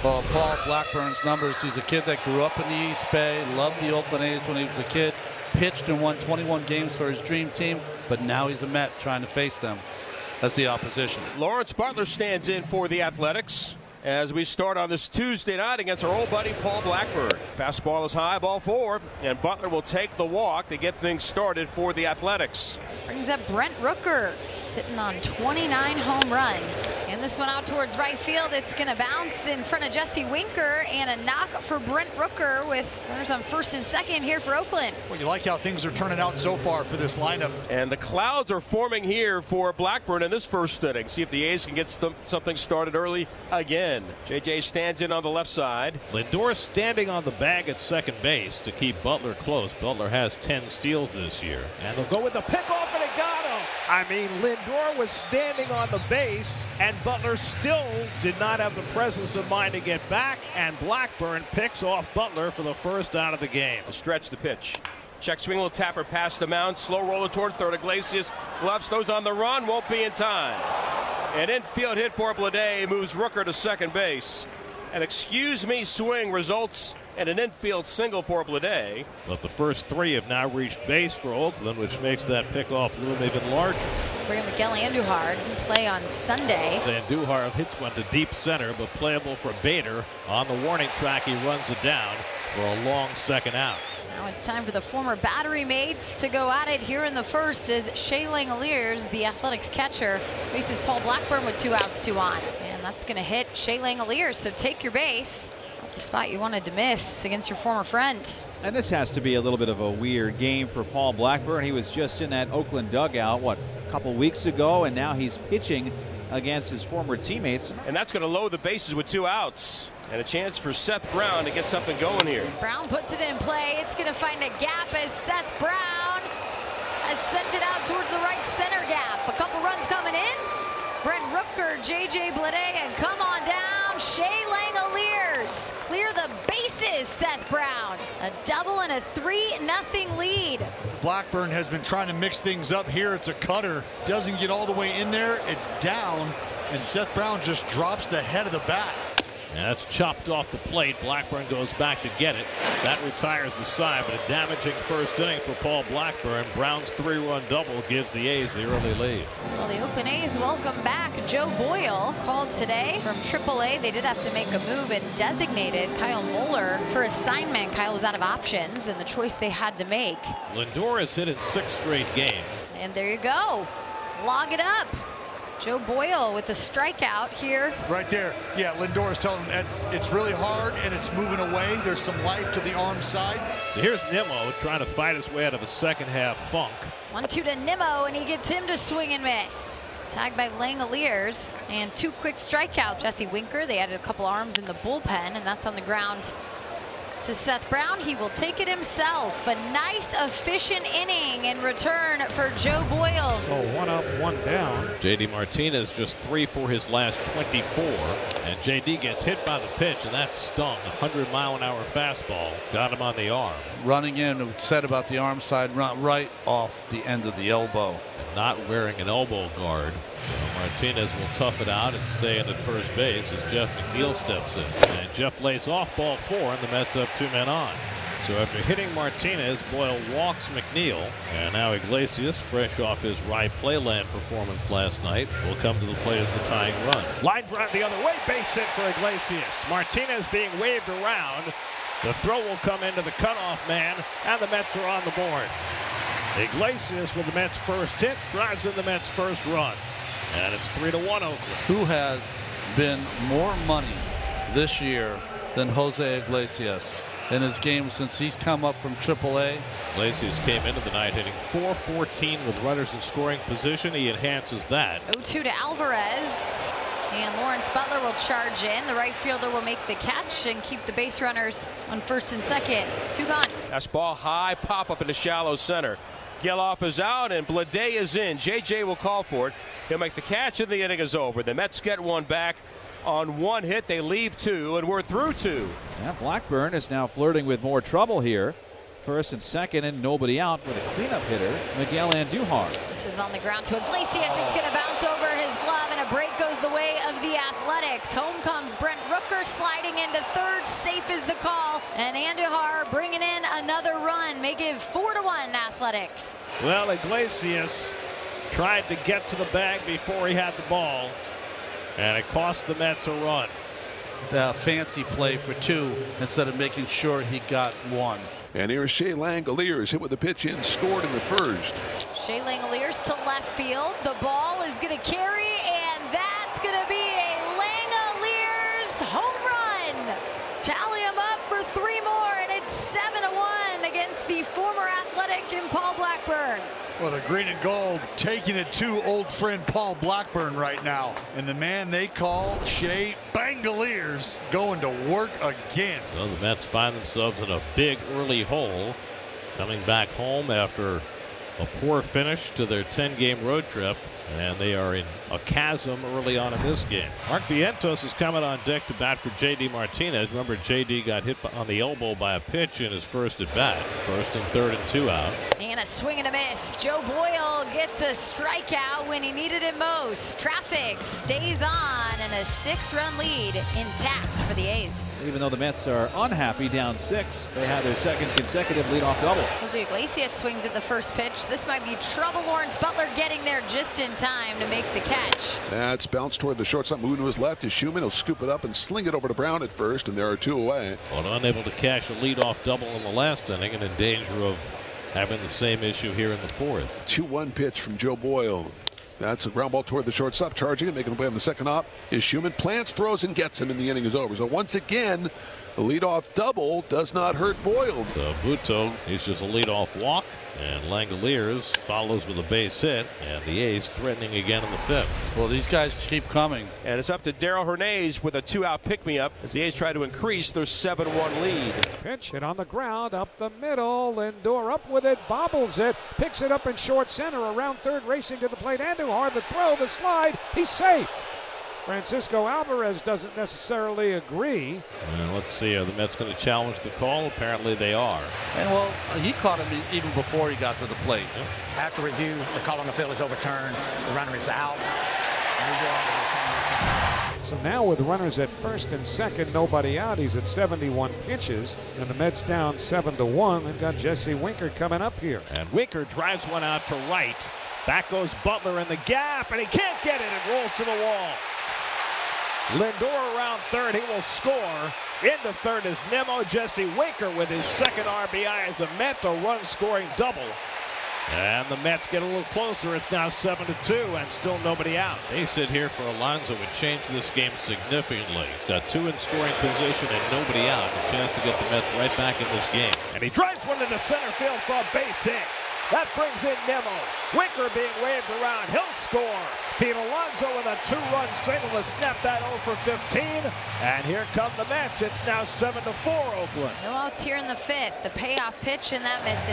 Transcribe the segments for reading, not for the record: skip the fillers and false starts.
Well, Paul Blackburn's numbers, he's a kid that grew up in the East Bay, loved the Oakland A's when he was a kid, pitched and won 21 games for his dream team, but now he's a Met trying to face them as the opposition. Lawrence Butler stands in for the Athletics as we start on this Tuesday night against our old buddy Paul Blackburn. Fastball is high, ball 4, and Butler will take the walk to get things started for the Athletics. Brings up Brent Rooker, sitting on 29 home runs. And this one out towards right field. It's going to bounce in front of Jesse Winker, and a knock for Brent Rooker with runners on first and second here for Oakland. Well, you like how things are turning out so far for this lineup. And the clouds are forming here for Blackburn in this first inning. See if the A's can get something started early again. JJ stands in on the left side. Lindor standing on the bag at second base to keep Butler close. Butler has 10 steals this year. And they'll go with the pickoff, and it got him. I mean, Lindor was standing on the base, and Butler still did not have the presence of mind to get back, and Blackburn picks off Butler for the first out of the game. A stretch the pitch. Check swing, little tapper past the mound. Slow roller toward third. Iglesias gloves, throws on the run, won't be in time. An infield hit for Blade, moves Rooker to second base. An excuse me swing results in an infield single for Blade. But the first 3 have now reached base for Oakland, which makes that pickoff loom even larger. Bring Miguel Andujar can play on Sunday. Andujar hits one to deep center, but playable for Bader. On the warning track, he runs it down for a long second out. Now it's time for the former Battery mates to go at it here in the first as Shea Langoliers, the Athletics catcher, faces Paul Blackburn with 2 outs, 2 on. And that's going to hit Shea Langoliers, so take your base. Not the spot you wanted to miss against your former friend. And this has to be a little bit of a weird game for Paul Blackburn. He was just in that Oakland dugout, a couple weeks ago, and now he's pitching against his former teammates. And that's going to load the bases with 2 outs. And a chance for Seth Brown to get something going here. Brown puts it in play. It's going to find a gap as Seth Brown has sent it out towards the right center gap. A couple runs coming in. Brent Rooker, J.J. Blade, and come on down, Shea Langoliers. Clear the bases, Seth Brown. A double and a 3-0 lead. Blackburn has been trying to mix things up here. It's a cutter. Doesn't get all the way in there. It's down, and Seth Brown just drops the head of the bat. And that's chopped off the plate. Blackburn goes back to get it. That retires the side, but a damaging first inning for Paul Blackburn. Brown's 3-run double gives the A's the early lead. Well, the Oakland A's welcome back Joe Boyle, called today from AAA. They did have to make a move and designated Kyle Moeller for assignment. Kyle was out of options, and the choice they had to make. Lindor has hit in 6 straight games. And there you go. Log it up. Joe Boyle with the strikeout here. Right there. Yeah, Lindor is telling him it's really hard and it's moving away. There's some life to the arm side. So here's Nimmo trying to fight his way out of a second half funk. 1-2 to Nimmo, and he gets him to swing and miss. Tagged by Langoliers, and 2 quick strikeouts. Jesse Winker, they added a couple arms in the bullpen, and that's on the ground to Seth Brown. He will take it himself. A nice, efficient inning in return for Joe Boyle. So 1 up, 1 down. JD Martinez just 3 for his last 24. And JD gets hit by the pitch, and that stung. 100-mile-an-hour fastball got him on the arm. Running in, said about the arm side, run right off the end of the elbow. And not wearing an elbow guard. So Martinez will tough it out and stay in at first base as Jeff McNeil steps in. And Jeff lays off ball 4, and the Mets have 2 men on. So after hitting Martinez, Boyle walks McNeil. And now Iglesias, fresh off his Rye Playland performance last night, will come to the plate as the tying run. Line drive the other way, base hit for Iglesias. Martinez being waved around. The throw will come into the cutoff man, and the Mets are on the board. Iglesias with the Mets' first hit drives in the Mets' first run. And it's 3-1 Oakland. Who has been more money this year than Jose Iglesias in his game since he's come up from AAA? Iglesias came into the night hitting .414 with runners in scoring position. He enhances that. 0-2 to Alvarez. And Lawrence Butler will charge in. The right fielder will make the catch and keep the base runners on first and second. 2 gone. That's ball high, pop up into shallow center. Geloff is out and Blade is in. JJ will call for it. He'll make the catch and the inning is over. The Mets get 1 back on 1 hit. They leave 2, and we're through 2. Yeah, Blackburn is now flirting with more trouble here. First and second, and nobody out for the cleanup hitter, Miguel Andujar. This is on the ground to Iglesias. It's going to bounce over his glove, and a break goes the way of the Athletics. Home comes Brent Rooker sliding into third. Safe is the call. And Andujar bringing in another run. Make it 4-1 Athletics. Well, Iglesias tried to get to the bag before he had the ball, and it cost the Mets a run. The fancy play for 2 instead of making sure he got 1. And here's Shea Langoliers hit with the pitch in, scored in the first. Shea Langoliers to left field. The ball is going to carry, and that's going to be a Langoliers home run. Tally him up for 3 more, and it's 7-1 against the former Athletic and Paul Blackburn. Well, the green and gold taking it to old friend Paul Blackburn right now. And the man they call Shea Langoliers going to work again. So the Mets find themselves in a big early hole, coming back home after a poor finish to their 10-game road trip, and they are in a chasm early on in this game. Mark Vientos is coming on deck to bat for J.D. Martinez. Remember, J.D. got hit on the elbow by a pitch in his first at bat. 1st and 3rd and 2 out. And a swing and a miss. Joe Boyle gets a strikeout when he needed it most. Traffic stays on, and a 6-run lead intact for the A's. Even though the Mets are unhappy, down 6, they had their second consecutive leadoff double. Jose Iglesias swings at the first pitch. This might be trouble. Lawrence Butler getting there just in time to make the catch. That's bounced toward the shortstop, moving to his left. Is Schumann. He'll scoop it up and sling it over to Brown at first, and there are 2 away. Well, unable to cash a leadoff double in the last inning, and in danger of having the same issue here in the 4th. 2-1 pitch from Joe Boyle. That's a ground ball toward the shortstop, charging it, making a play on the second op is Schumann. Plants, throws, and gets him, and the inning is over. So once again, the leadoff double does not hurt Boyle. So Buto, he's just a leadoff walk, and Langoliers follows with a base hit, and the A's threatening again in the 5th. Well, these guys keep coming. And it's up to Darrell Hernandez with a 2-out pick-me-up as the A's try to increase their 7-1 lead. Pitch hit on the ground, up the middle. Lindor up with it, bobbles it, picks it up in short center, around third, racing to the plate. Andujar, the throw, the slide, he's safe. Francisco Alvarez doesn't necessarily agree. And let's see, are the Mets going to challenge the call? Apparently they are. And well, he caught him even before he got to the plate. After review, the call on the field is overturned. The runner is out. So now with runners at first and second, nobody out, he's at 71 pitches, and the Mets down 7-1. They've got Jesse Winker coming up here. And Winker drives one out to right. Back goes Butler in the gap, and he can't get it. It rolls to the wall. Lindor around third. He will score. Into third is Nemo. Jesse Winker with his second RBI as a Met, a run-scoring double. And the Mets get a little closer. It's now 7-2 and still nobody out. They sit here for Alonso would change this game significantly. He's got 2 in scoring position and nobody out. A chance to get the Mets right back in this game. And he drives one into center field for a base hit. That brings in Nemo. Winker being waved around. He'll score. Pete Alonso with a 2-run single to snap that 0 for 15. And here come the Mets. It's now 7-4 Oakland. No outs here in the 5th. The payoff pitch, and that misses.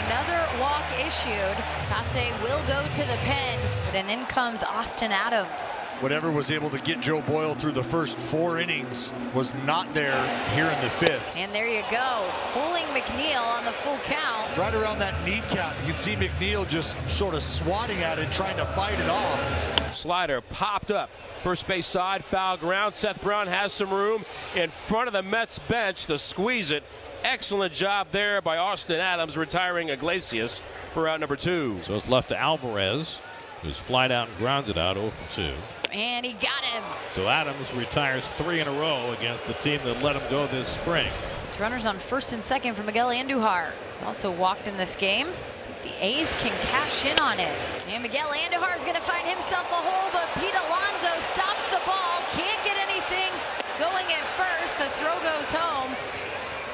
Another walk issued. Kase will go to the pen, but then in comes Austin Adams. Whatever was able to get Joe Boyle through the first 4 innings was not there here in the 5th. And there you go. Fooling McNeil on the full count. Right around that kneecap, you can see McNeil just sort of swatting at it, trying to fight it off. Slider popped up. First base side, foul ground. Seth Brown has some room in front of the Mets bench to squeeze it. Excellent job there by Austin Adams, retiring Iglesias for out number 2. So it's left to Alvarez, who's flied out and grounded out 0 for 2. And he got him. So Adams retires 3 in a row against the team that let him go this spring. It's runners on first and second for Miguel Andujar. He's also walked in this game. See if the A's can cash in on it. And Miguel Andujar is going to find himself a hole, but Pete Alonso stops the ball. Can't get anything going at first. The throw goes home.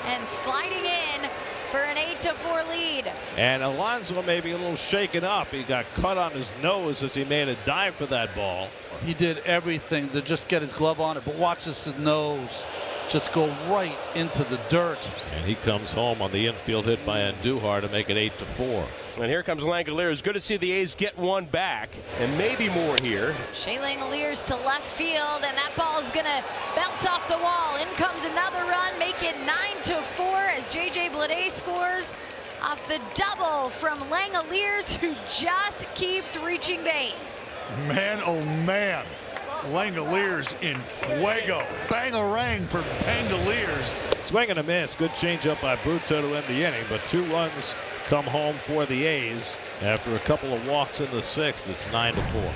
And sliding in for an 8-4 lead. And Alonso may be a little shaken up. He got cut on his nose as he made a dive for that ball. He did everything to just get his glove on it, but watch this, his nose just go right into the dirt. And he comes home on the infield hit by Andujar to make it 8-4. And here comes Langoliers. Good to see the A's get one back, and maybe more here. Shea Langoliers to left field, and that ball is going to bounce off the wall. In comes another run, make it 9-4 as J.J. Bleday scores off the double from Langoliers, who just keeps reaching base. Man, oh man. Langoliers in fuego. Bang-a-rang for Langoliers. Swing and a miss. Good changeup by Bruto to end the inning, but 2 runs come home for the A's after a couple of walks in the 6th. It's 9-4.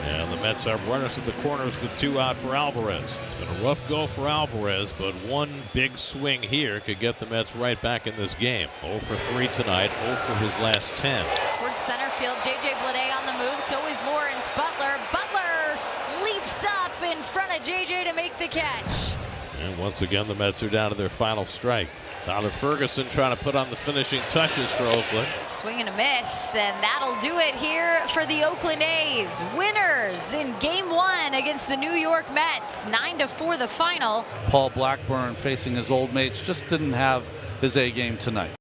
And the Mets have runners at the corners with 2 out for Alvarez. It's been a rough go for Alvarez, but one big swing here could get the Mets right back in this game. 0 for 3 tonight, 0 for his last 10. Towards center field, J.J. Bleday on the move. So is Lawrence Butler. Butler leaps up in front of J.J. to make the catch. And once again, the Mets are down to their final strike. Tyler Ferguson trying to put on the finishing touches for Oakland. Swing and a miss, and that'll do it here for the Oakland A's. Winners in Game 1 against the New York Mets. 9-4 the final. Paul Blackburn, facing his old mates, just didn't have his A game tonight.